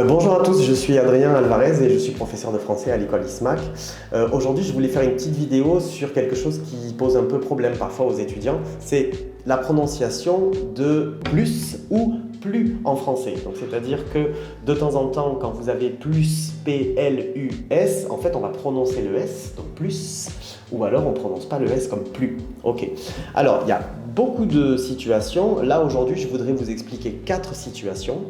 Bonjour à tous, je suis Adrien Alvarez et je suis professeur de français à l'école ISMAC. Aujourd'hui, je voulais faire une petite vidéo sur quelque chose qui pose un peu problème parfois aux étudiants, c'est la prononciation de plus ou plus en français. Donc, c'est-à-dire que de temps en temps, quand vous avez plus, P-L-U-S, en fait, on va prononcer le S, donc plus, ou alors on ne prononce pas le S comme plus. Ok. Alors, il y a beaucoup de situations. Là, aujourd'hui, je voudrais vous expliquer 4 situations.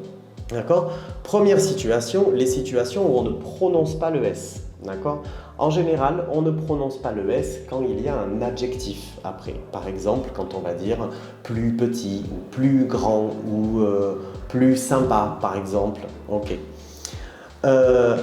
D'accord? Première situation, les situations où on ne prononce pas le S. D'accord? En général, on ne prononce pas le S quand il y a un adjectif après. Par exemple, quand on va dire plus petit, ou plus grand, ou plus sympa, par exemple. Ok.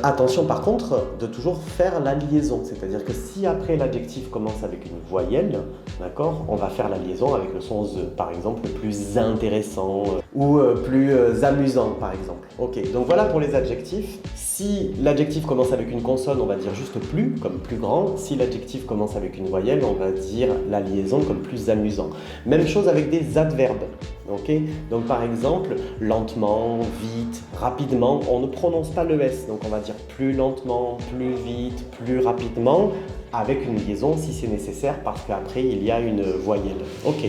Attention par contre de toujours faire la liaison, c'est-à-dire que si après l'adjectif commence avec une voyelle, d'accord, on va faire la liaison avec le son the, par exemple plus intéressant ou plus amusant par exemple. Ok, donc voilà pour les adjectifs. Si l'adjectif commence avec une consonne, on va dire juste plus, comme plus grand. Si l'adjectif commence avec une voyelle, on va dire la liaison comme plus amusant. Même chose avec des adverbes. Okay, donc par exemple, lentement, vite, rapidement, on ne prononce pas le S. Donc on va dire plus lentement, plus vite, plus rapidement, avec une liaison si c'est nécessaire parce qu'après il y a une voyelle. Ok.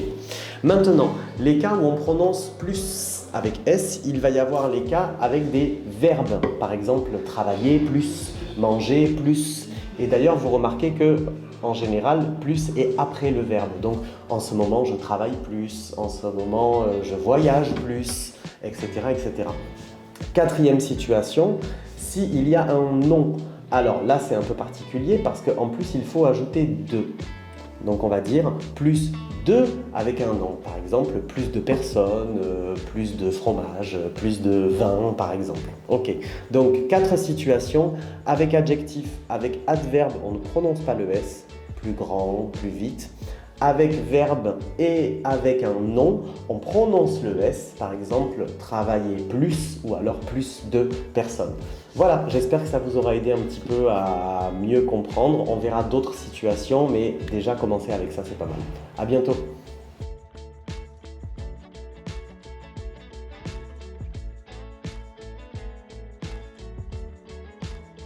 Maintenant, les cas où on prononce plus avec S, il va y avoir les cas avec des verbes. Par exemple, travailler plus, manger plus. Et d'ailleurs, vous remarquez que en général, plus est après le verbe. Donc, en ce moment, je travaille plus, en ce moment, je voyage plus, etc., etc. Quatrième situation, s'il y a un nom. Alors là, c'est un peu particulier parce qu'en plus, il faut ajouter de. Donc, on va dire plus de avec un nom. Par exemple, plus de personnes, plus de fromage, plus de vin, par exemple. Ok. Donc, 4 situations avec adjectif, avec adverbe, on ne prononce pas le S. Plus grand, plus vite. Avec verbe et avec un nom, on prononce le S, par exemple, travailler plus ou alors plus de personnes. Voilà, j'espère que ça vous aura aidé un petit peu à mieux comprendre. On verra d'autres situations, mais déjà commencer avec ça, c'est pas mal. À bientôt.